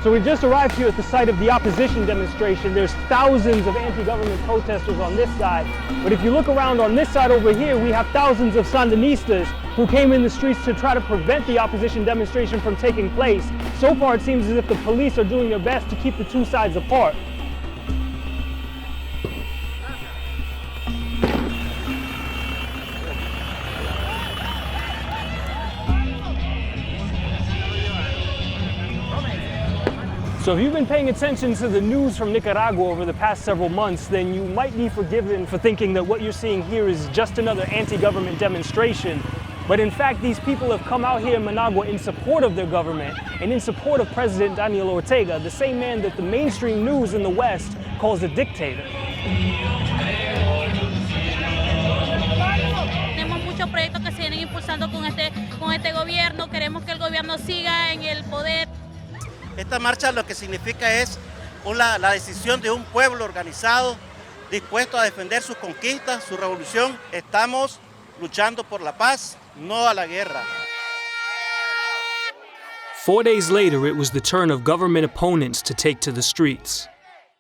So we just arrived here at the site of the opposition demonstration. There's thousands of anti-government protesters on this side. But if you look around on this side over here, we have thousands of Sandinistas who came in the streets to try to prevent the opposition demonstration from taking place. So far, it seems as if the police are doing their best to keep the two sides apart. So if you've been paying attention to the news from Nicaragua over the past several months, then you might be forgiven for thinking that what you're seeing here is just another anti-government demonstration. But in fact, these people have come out here in Managua in support of their government and in support of President Daniel Ortega, the same man that the mainstream news in the West calls a dictator. Tenemos muchos proyectos que se vienen impulsando con este gobierno. Queremos que el gobierno siga en el poder. Esta marcha lo que significa es la decisión de un pueblo organizado, dispuesto a defender sus conquistas, su revolución. Estamos luchando por la paz, no a la guerra. 4 days later, it was the turn of government opponents to take to the streets.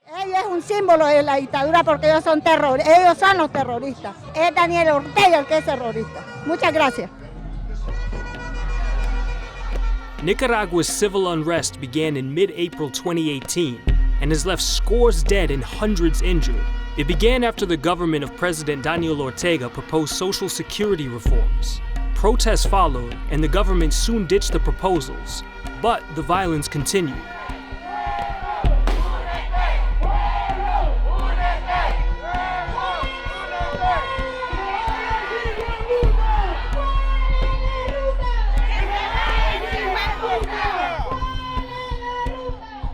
Ella es un símbolo de la dictadura porque ellos son los terroristas. Es Daniel Ortega el que es terrorista. Muchas gracias. Nicaragua's civil unrest began in mid-April 2018 and has left scores dead and hundreds injured. It began after the government of President Daniel Ortega proposed social security reforms. Protests followed, and the government soon ditched the proposals, but the violence continued.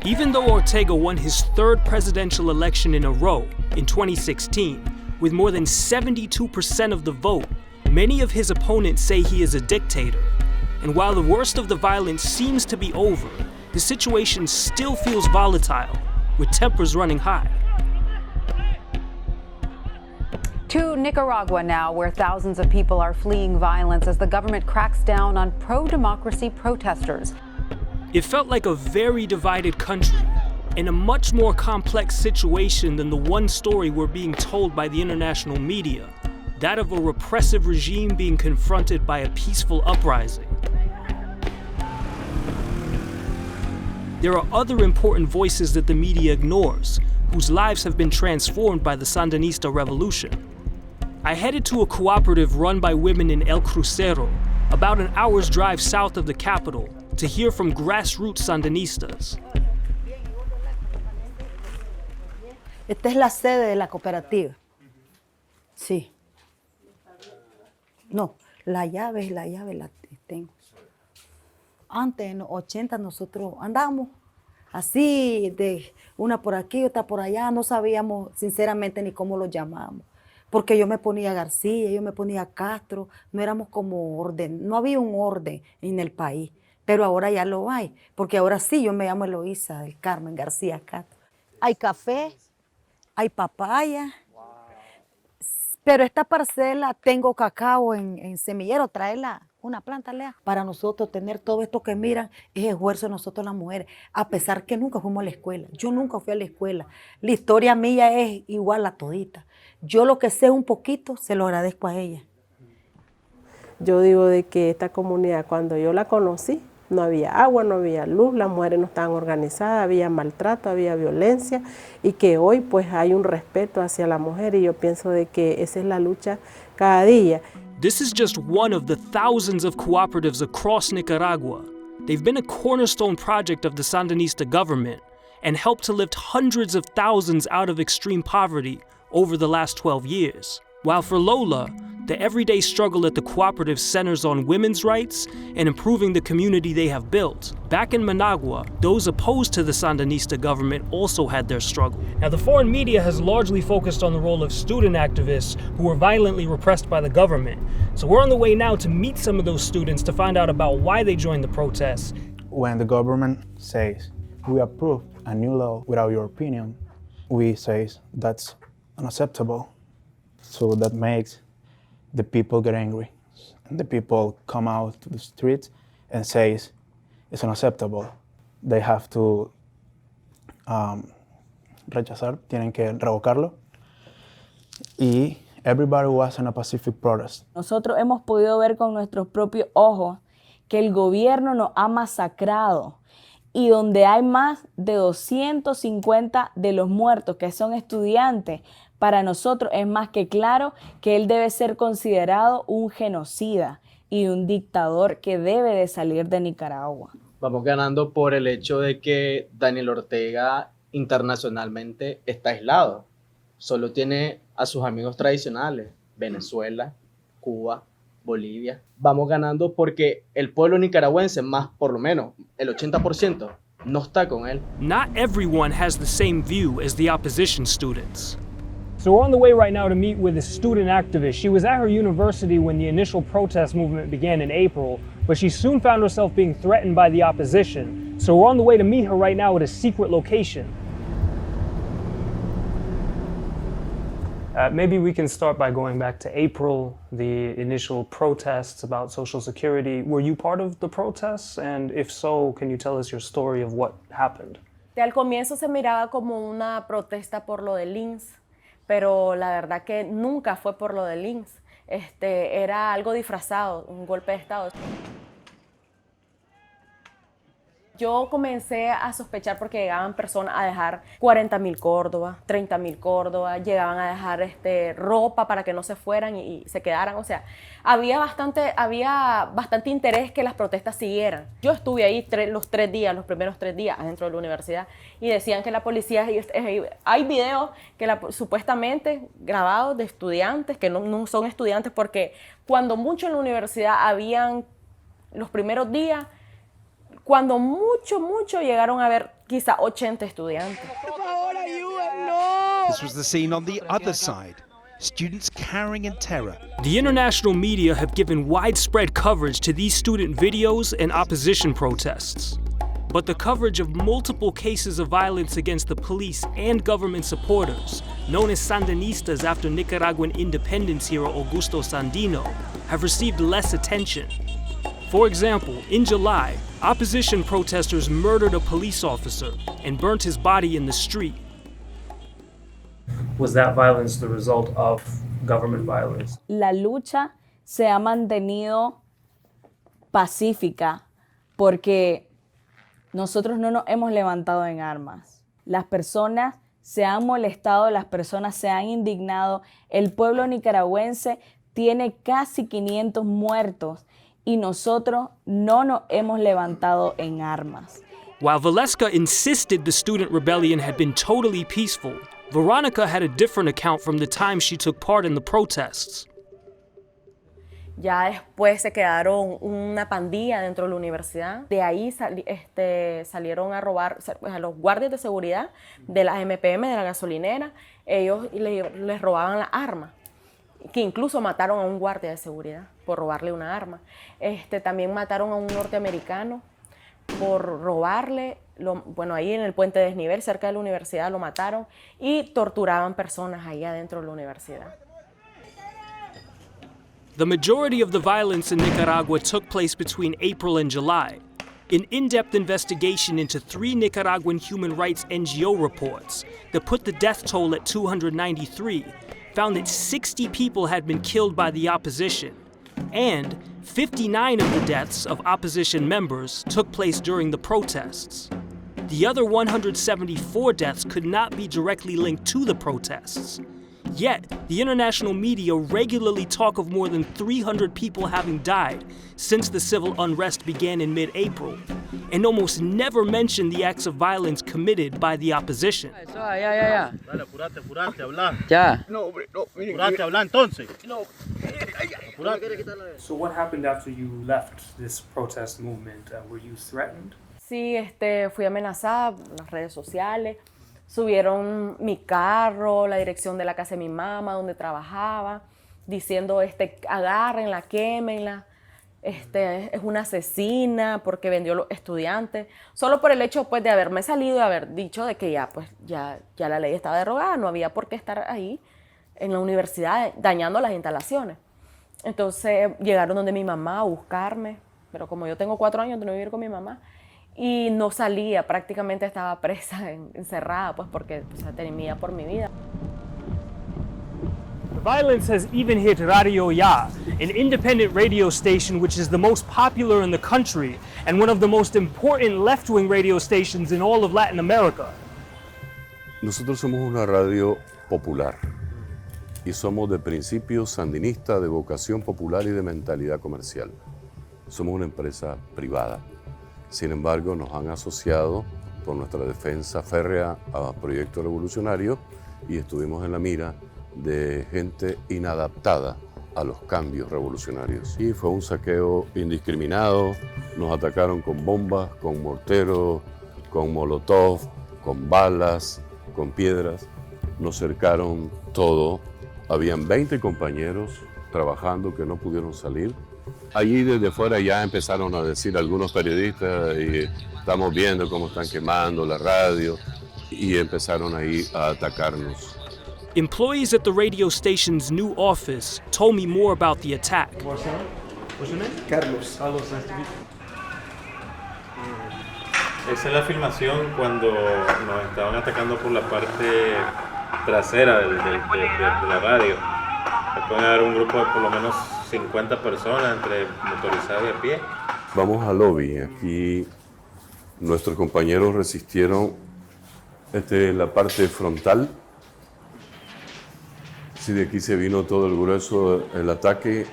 Even though Ortega won his third presidential election in a row in 2016, with more than 72% of the vote, many of his opponents say he is a dictator. And while the worst of the violence seems to be over, the situation still feels volatile, with tempers running high. To Nicaragua now, where thousands of people are fleeing violence as the government cracks down on pro-democracy protesters. It felt like a very divided country, and a much more complex situation than the one story we're being told by the international media, that of a repressive regime being confronted by a peaceful uprising. There are other important voices that the media ignores, whose lives have been transformed by the Sandinista revolution. I headed to a cooperative run by women in El Crucero, about an hour's drive south of the capital, to hear from grassroots Sandinistas. Esta es la sede de la cooperativa. Sí. No, la llave la tengo. Antes, en los 80, nosotros andábamos así, de una por aquí, otra por allá. No sabíamos, sinceramente, ni cómo lo llamábamos. Porque yo me ponía García, yo me ponía Castro. No éramos como orden, no había un orden en el país. Pero ahora ya lo hay, porque ahora sí, yo me llamo Eloísa del Carmen García Castro. Hay café, hay papaya, pero esta parcela tengo cacao en semillero, traerla una planta, Lea. Para nosotros tener todo esto que miran es esfuerzo de nosotros las mujeres, a pesar que nunca fuimos a la escuela. Yo nunca fui a la escuela. La historia mía es igual a todita. Yo lo que sé un poquito, se lo agradezco a ella. Yo digo de que esta comunidad, cuando yo la conocí, no había agua, no había luz, las mujeres no estaban organizadas, había maltrato, había violencia, y que hoy pues hay un respeto hacia la mujer, y yo pienso de que esa es la lucha cada día. This is just one of the thousands of cooperatives across Nicaragua. They've been a cornerstone project of the Sandinista government and helped to lift hundreds of thousands out of extreme poverty over the last 12 years. While for Lola, the everyday struggle at the cooperative centers on women's rights and improving the community they have built. Back in Managua, those opposed to the Sandinista government also had their struggle. Now, the foreign media has largely focused on the role of student activists who were violently repressed by the government. So we're on the way now to meet some of those students to find out about why they joined the protests. When the government says, we approve a new law without your opinion, we say that's unacceptable. So that makes the people get angry. And the people come out to the streets and say it's unacceptable. They have to rechazar, tienen que revocarlo. Y everybody was in a pacific protest. Nosotros hemos podido ver con nuestros propios ojos que el gobierno nos ha masacrado y donde hay más de 250 de los muertos que son estudiantes, para nosotros es más que claro que él debe ser considerado un genocida y un dictador que debe de salir de Nicaragua. Vamos ganando por el hecho de que Daniel Ortega internacionalmente está aislado. Solo tiene a sus amigos tradicionales, Venezuela, Cuba, Bolivia. Vamos ganando porque el pueblo nicaragüense, más por lo menos el 80%, no está con él. Not everyone has the same view as the opposition students. So we're on the way right now to meet with a student activist. She was at her university when the initial protest movement began in April, but she soon found herself being threatened by the opposition. So we're on the way to meet her right now at a secret location. Maybe we can start by going back to April, the initial protests about Social Security. Were you part of the protests? And if so, can you tell us your story of what happened? Al comienzo se miraba como una protesta por lo del INS, pero la verdad que nunca fue por lo del INS. Era algo disfrazado, un golpe de Estado. Yo comencé a sospechar porque llegaban personas a dejar 40.000 córdobas, 30.000 córdobas, llegaban a dejar ropa para que no se fueran y se quedaran. O sea, había bastante interés que las protestas siguieran. Yo estuve ahí los primeros 3 días adentro de la universidad y decían que la policía, hay videos que supuestamente grabados de estudiantes, que no son estudiantes, porque cuando mucho en la universidad habían los primeros días, cuando mucho llegaron a ver quizá 80 estudiantes. This was the scene on the other side. Students cowering in terror. The international media have given widespread coverage to these student videos and opposition protests. But the coverage of multiple cases of violence against the police and government supporters, known as Sandinistas after Nicaraguan independence hero Augusto Sandino, have received less attention. For example, in July, opposition protesters murdered a police officer and burnt his body in the street. Was that violence the result of government violence? La lucha se ha mantenido pacífica porque nosotros no nos hemos levantado en armas. Las personas se han molestado, las personas se han indignado. El pueblo nicaragüense tiene casi 500 muertos y nosotros no nos hemos levantado en armas. While Valeska insisted the student rebellion had been totally peaceful, Veronica had a different account from the time she took part in the protests. Ya después se quedaron una pandilla dentro de la universidad. De ahí salieron a robar a los guardias de seguridad de la MPM, de la gasolinera. Ellos les robaban las armas, que incluso mataron a un guardia de seguridad por robarle una arma. También mataron a un norteamericano por robarle, ahí en el puente de desnivel, cerca de la universidad, lo mataron y torturaban personas ahí adentro de la universidad. The majority of the violence in Nicaragua took place between April and July. An in-depth investigation into 3 Nicaraguan human rights NGO reports that put the death toll at 293 found that 60 people had been killed by the opposition, and 59 of the deaths of opposition members took place during the protests. The other 174 deaths could not be directly linked to the protests. Yet, the international media regularly talk of more than 300 people having died since the civil unrest began in mid-April, and almost never mention the acts of violence committed by the opposition. Dale, apurate, habla. Ya. No, hombre, no. Apurate, habla entonces. No. So what happened after you left this protest movement? Were you threatened? Sí, fui amenazada en las redes sociales. Subieron mi carro, la dirección de la casa de mi mamá, donde trabajaba, diciendo, agárrenla, quémenla, es una asesina porque vendió a los estudiantes. Solo por el hecho, pues, de haberme salido y haber dicho de que ya la ley estaba derogada, no había por qué estar ahí en la universidad dañando las instalaciones. Entonces llegaron donde mi mamá a buscarme, pero como yo tengo 4 años de no vivir con mi mamá, y no salía, prácticamente estaba presa, encerrada, pues porque temía por mi vida. The violence has even hit Radio Ya, an independent radio station which is the most popular in the country and one of the most important left-wing radio stations in all of Latin America. Nosotros somos una radio popular y somos de principios sandinista, de vocación popular y de mentalidad comercial. Somos una empresa privada. Sin embargo, nos han asociado por nuestra defensa férrea a proyectos revolucionarios y estuvimos en la mira de gente inadaptada a los cambios revolucionarios. Y fue un saqueo indiscriminado, nos atacaron con bombas, con morteros, con molotov, con balas, con piedras, nos cercaron todo. Habían 20 compañeros trabajando que no pudieron salir. Allí desde fuera ya empezaron a decir algunos periodistas y estamos viendo cómo están quemando la radio y empezaron ahí a atacarnos. Employees at the radio station's new office told me more about the attack. What's your name? Carlos. Carlos, nice to meet you. Esa es la filmación cuando nos estaban atacando por la parte trasera de la radio. Pueden haber un grupo de por lo menos 50 personas entre motorizados y a pie. Vamos al lobby. Aquí nuestros compañeros resistieron la parte frontal. Sí, de aquí se vino todo el grueso, el ataque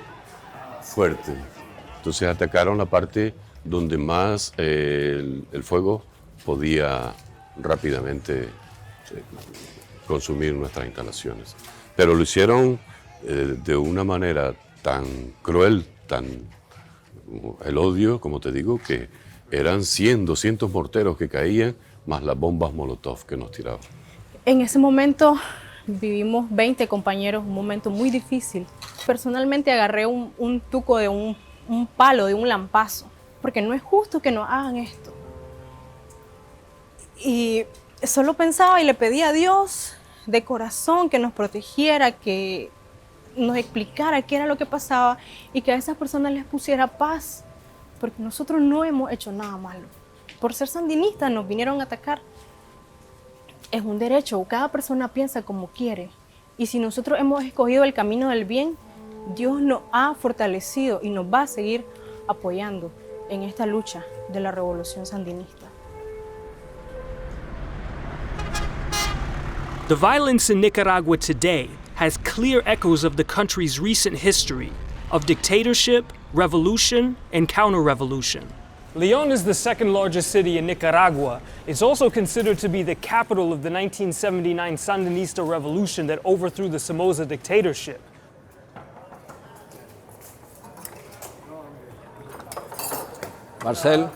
fuerte. Entonces atacaron la parte donde más el fuego podía rápidamente consumir nuestras instalaciones. Pero lo hicieron de una manera tan cruel, el odio, como te digo, que eran 100, 200 morteros que caían, más las bombas molotov que nos tiraban. En ese momento vivimos 20 compañeros, un momento muy difícil. Personalmente agarré un tuco de un palo, de un lampazo, porque no es justo que nos hagan esto. Y solo pensaba y le pedía a Dios de corazón que nos protegiera, que nos explicara qué era lo que pasaba y que a esas personas les pusiera paz, porque nosotros no hemos hecho nada malo. Por ser sandinistas nos vinieron a atacar. Es un derecho, cada persona piensa como quiere. Y si nosotros hemos escogido el camino del bien, Dios nos ha fortalecido y nos va a seguir apoyando en esta lucha de la revolución sandinista. The violence in Nicaragua today has clear echoes of the country's recent history of dictatorship, revolution, and counter-revolution. León is the second largest city in Nicaragua. It's also considered to be the capital of the 1979 Sandinista revolution that overthrew the Somoza dictatorship. Marcel,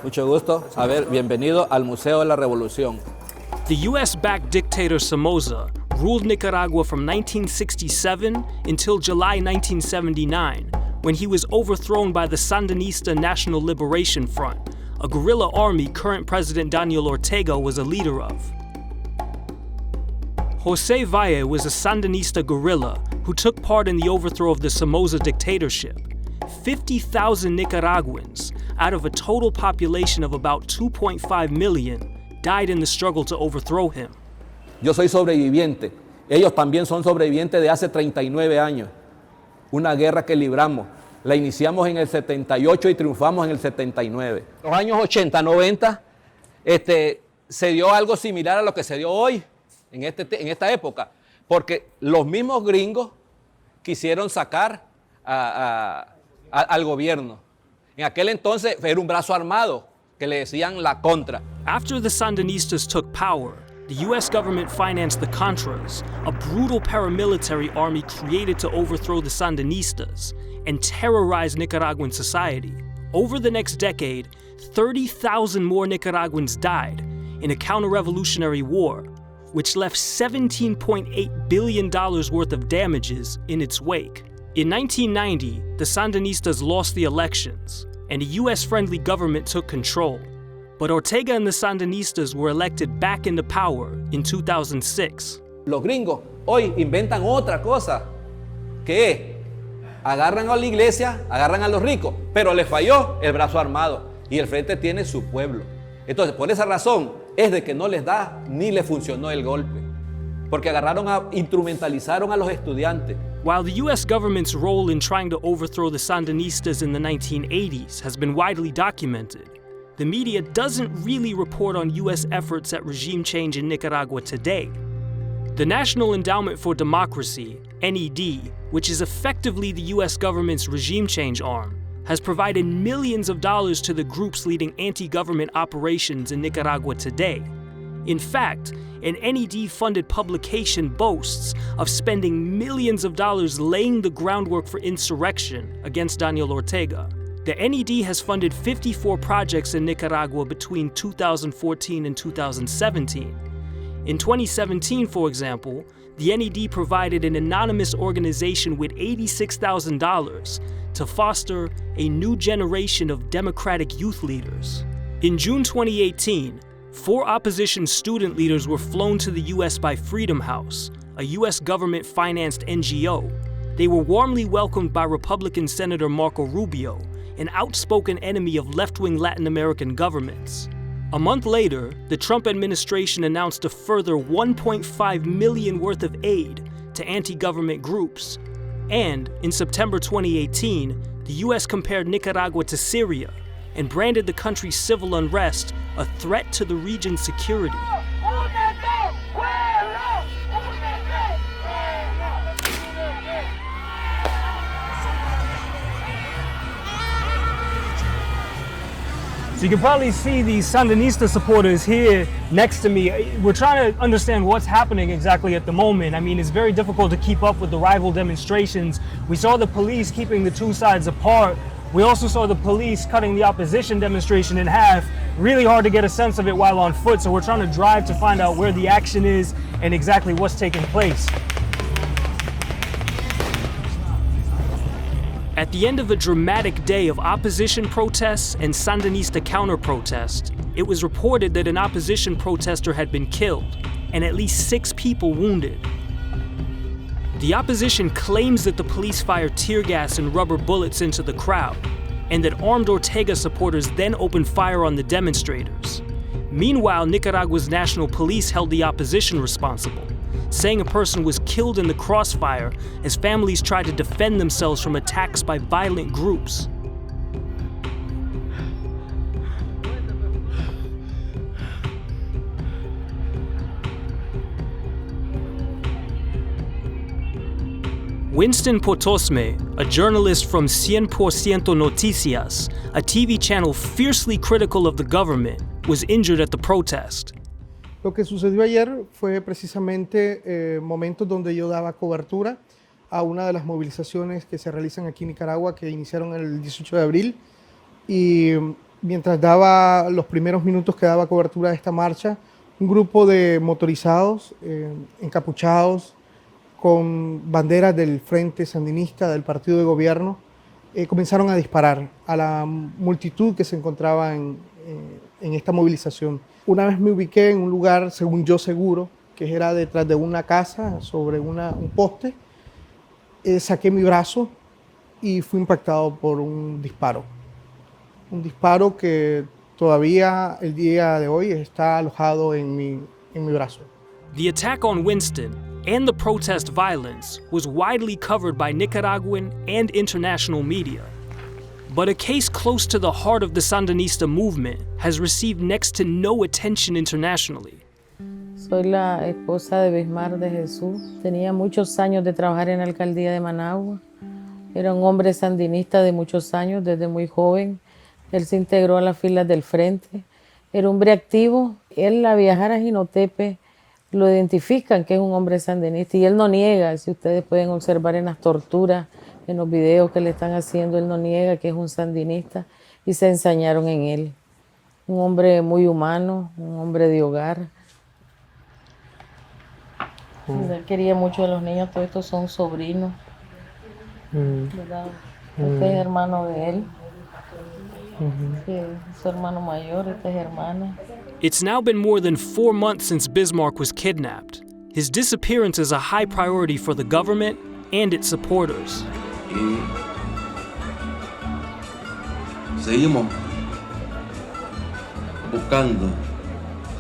mucho gusto. A ver, bienvenido al Museo de la Revolución. The US-backed dictator Somoza ruled Nicaragua from 1967 until July 1979, when he was overthrown by the Sandinista National Liberation Front, a guerrilla army current President Daniel Ortega was a leader of. José Valle was a Sandinista guerrilla who took part in the overthrow of the Somoza dictatorship. 50,000 Nicaraguans, out of a total population of about 2.5 million, died in the struggle to overthrow him. Yo soy sobreviviente. Ellos también son sobrevivientes de hace 39 años. Una guerra que libramos. La iniciamos en el 78 y triunfamos en el 79. En los años 80, 90, se dio algo similar a lo que se dio hoy, en esta época, porque los mismos gringos quisieron sacar al gobierno. En aquel entonces era un brazo armado que le decían la contra. After the Sandinistas took power, the US government financed the Contras, a brutal paramilitary army created to overthrow the Sandinistas and terrorize Nicaraguan society. Over the next decade, 30,000 more Nicaraguans died in a counter-revolutionary war, which left $17.8 billion worth of damages in its wake. In 1990, the Sandinistas lost the elections, and a US-friendly government took control. But Ortega and the Sandinistas were elected back into power in 2006. Los gringos hoy inventan otra cosa, que agarran a la iglesia, agarran a los ricos, pero les falló el brazo armado. y el frente tiene su pueblo. Entonces, por esa razón es de que no les da ni le funcionó el golpe, porque instrumentalizaron a los estudiantes. While the US government's role in trying to overthrow the Sandinistas in the 1980s has been widely documented, the media doesn't really report on US efforts at regime change in Nicaragua today. The National Endowment for Democracy, NED, which is effectively the US government's regime change arm, has provided millions of dollars to the groups leading anti-government operations in Nicaragua today. In fact, an NED-funded publication boasts of spending millions of dollars laying the groundwork for insurrection against Daniel Ortega. The NED has funded 54 projects in Nicaragua between 2014 and 2017. In 2017, for example, the NED provided an anonymous organization with $86,000 to foster a new generation of democratic youth leaders. In June 2018, 4 opposition student leaders were flown to the US by Freedom House, a US government-financed NGO. They were warmly welcomed by Republican Senator Marco Rubio, an outspoken enemy of left-wing Latin American governments. A month later, the Trump administration announced a further $1.5 million worth of aid to anti-government groups. And in September 2018, the US compared Nicaragua to Syria and branded the country's civil unrest a threat to the region's security. So you can probably see these Sandinista supporters here next to me. We're trying to understand what's happening exactly at the moment. I mean, it's very difficult to keep up with the rival demonstrations. We saw the police keeping the two sides apart. We also saw the police cutting the opposition demonstration in half. Really hard to get a sense of it while on foot, so we're trying to drive to find out where the action is and exactly what's taking place. At the end of a dramatic day of opposition protests and Sandinista counter-protest, it was reported that an opposition protester had been killed and at least 6 people wounded. The opposition claims that the police fired tear gas and rubber bullets into the crowd, and that armed Ortega supporters then opened fire on the demonstrators. Meanwhile, Nicaragua's national police held the opposition responsible, saying a person was killed in the crossfire as families tried to defend themselves from attacks by violent groups. Winston Potosme, a journalist from 100% Noticias, a TV channel fiercely critical of the government, was injured at the protest. Lo que sucedió ayer fue precisamente momentos donde yo daba cobertura a una de las movilizaciones que se realizan aquí en Nicaragua, que iniciaron el 18 de abril. Y mientras daba los primeros minutos que daba cobertura de esta marcha, un grupo de motorizados, encapuchados, con banderas del Frente Sandinista, del partido de gobierno, comenzaron a disparar a la multitud que se encontraba en esta movilización. Una vez me ubiqué en un lugar, según yo, seguro, que era detrás de una casa, sobre un poste. Saqué mi brazo y fui impactado por un disparo. Un disparo que todavía el día de hoy está alojado en mi brazo. The attack on Winston and the protest violence was widely covered by Nicaraguan and international media. But a case close to the heart of the Sandinista movement has received next to no attention internationally. Soy la esposa de Bismar de Jesús. Tenía muchos años de trabajar en la alcaldía de Managua. Era un hombre sandinista de muchos años, desde muy joven. Él se integró a las filas del frente. Era un hombre activo. Él, al viajar a Jinotepe, lo identifican que es un hombre sandinista y él no niega. Si ustedes pueden observar en las torturas, en los videos que le están haciendo, él no niega que es un sandinista y se ensañaron en él. Un hombre muy humano, un hombre de hogar. Él quería mucho a los niños, todos estos son sobrinos. ¿Verdad? Este es hermano de él. Sí, su hermano mayor, esta es hermana. It's now been more than 4 months since Bismarck was kidnapped. His disappearance is a high priority for the government and its supporters. Y seguimos buscando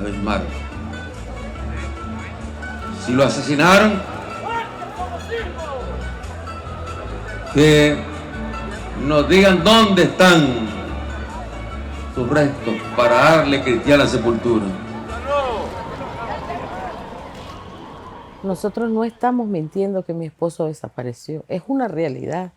a Bismarck. Si lo asesinaron, que nos digan dónde están sus restos para darle cristiana sepultura. Nosotros no estamos mintiendo que mi esposo desapareció, es una realidad.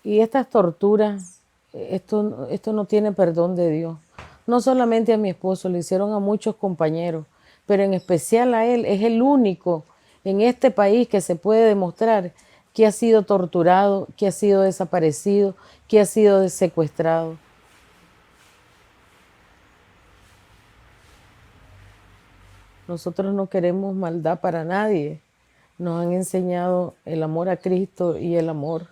Y estas torturas, esto no tiene perdón de Dios. No solamente a mi esposo, le hicieron a muchos compañeros, pero en especial a él. Es el único en este país que se puede demostrar que ha sido torturado, que ha sido desaparecido, que ha sido secuestrado. Nosotros no queremos maldad para nadie. Nos han enseñado el amor a Cristo y el amor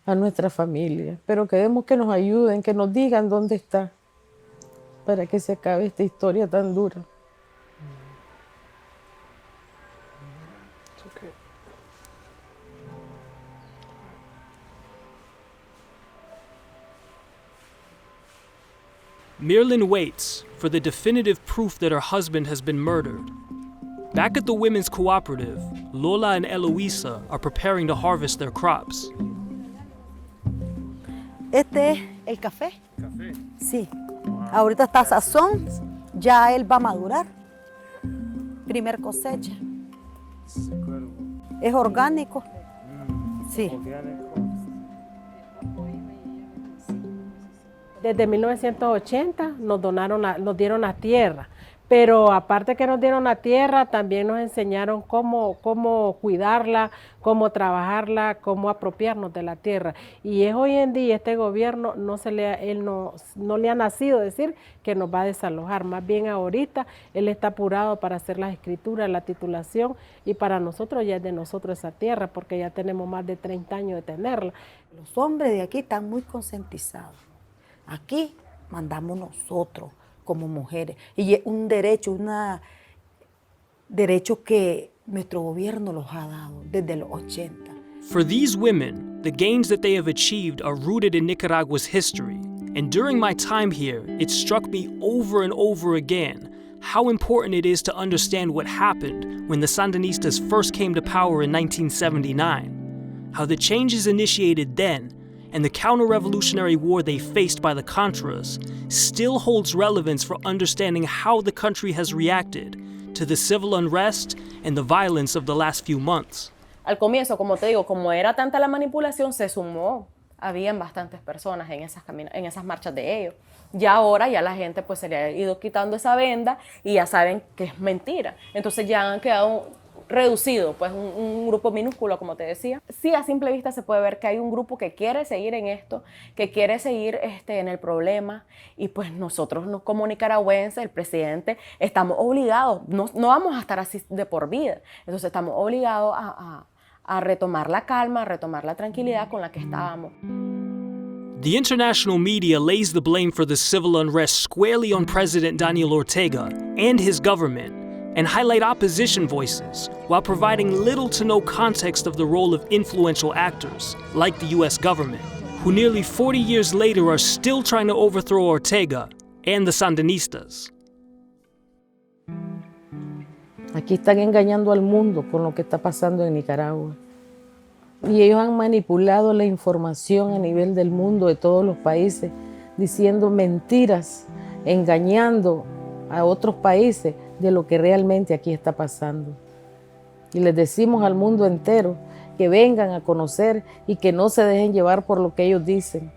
a nuestra familia. Pero queremos que nos ayuden, que nos digan dónde está, para que se acabe esta historia tan dura. Mirlin waits for the definitive proof that her husband has been murdered. Back at the women's cooperative, Lola and Eloisa are preparing to harvest their crops. Este es el café. ¿Café? Sí. Ahorita está sazón, ya él va a madurar. Primer cosecha. Es orgánico. Sí. Desde 1980 nos dieron la tierra, pero aparte que nos dieron la tierra, también nos enseñaron cómo cuidarla, cómo trabajarla, cómo apropiarnos de la tierra. Y es hoy en día este gobierno no le ha nacido decir que nos va a desalojar, más bien ahorita él está apurado para hacer las escrituras, la titulación, y para nosotros ya es de nosotros esa tierra, porque ya tenemos más de 30 años de tenerla. Los hombres de aquí están muy concientizados. Aquí mandamos nosotros como mujeres y es un derecho, derecho que nuestro gobierno los ha dado desde los 80. For these women, the gains that they have achieved are rooted in Nicaragua's history. And during my time here, it struck me over and over again how important it is to understand what happened when the Sandinistas first came to power in 1979, how the changes initiated then and the counter-revolutionary war they faced by the Contras still holds relevance for understanding how the country has reacted to the civil unrest and the violence of the last few months. Al comienzo, como te digo, como era tanta la manipulación, se sumó. Habían bastantes personas en esas marchas de ellos. Ya ahora ya la gente pues se le ha ido quitando esa venda y ya saben que es mentira. Entonces ya han quedado reducido, pues un grupo minúsculo, como te decía. Sí, a simple vista se puede ver que hay un grupo que quiere seguir en esto, que quiere seguir en el problema, y pues nosotros como nicaragüenses, el presidente, estamos obligados, no vamos a estar así de por vida, entonces estamos obligados a retomar la calma, a retomar la tranquilidad con la que estábamos. The international media lays the blame for the civil unrest squarely on President Daniel Ortega and his government, and highlight opposition voices while providing little to no context of the role of influential actors, like the US government, who nearly 40 years later are still trying to overthrow Ortega and the Sandinistas. Aquí están engañando al mundo con lo que está pasando en Nicaragua. Y ellos han manipulado la información a nivel del mundo, de todos los países, diciendo mentiras, engañando a otros países de lo que realmente aquí está pasando. Y les decimos al mundo entero que vengan a conocer y que no se dejen llevar por lo que ellos dicen.